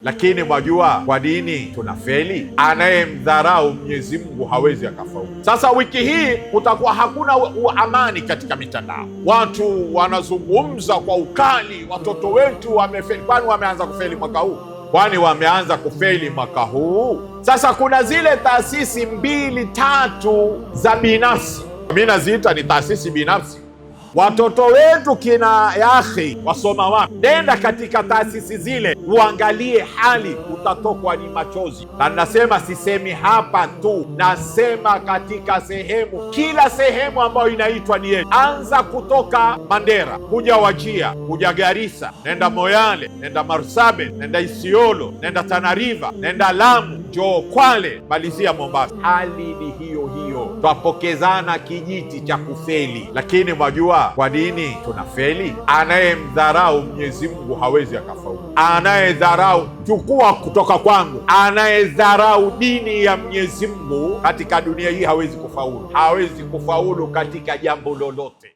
Lakini mwajua kwa dini tunafeli? Anayemdharau Mwenyezi Mungu hawezi akafaulu. Sasa wiki hii kutakuwa hakuna amani katika mitandao, watu wanazungumza kwa ukali, watoto wetu wamefeli. Kwani wameanza kufeli mwaka huu? Kwani wameanza kufeli mwaka huu? Sasa kuna zile taasisi 2, 3 za binafsi, mimi naziita ni taasisi binafsi. Watoto wetu kina yahi wasoma wapi? Nenda katika taasisi zile uangalie hali, utatokwa ni machozi. Na nasema, sisemi hapa tu, nasema katika sehemu, kila sehemu ambayo inaitwa ni yetu. Anza kutoka Mandera kuja Wajia, kuja Garissa, nenda Moyale, nenda Marsabit, nenda Isiolo, nenda Tana River, nenda Lamu, njoo Kwale, malizia Mombasa. Hali ni hiyo hiyo, twapokezana kijiti cha kufeli. Lakini mwajua kwa dini tunafeli? Anayemdharau Mwenyezi Mungu hawezi akafaulu. Anayedharau, chukua kutoka kwangu, anayedharau dini ya Mwenyezi Mungu katika dunia hii hawezi kufaulu. Hawezi kufaulu katika jambo lolote.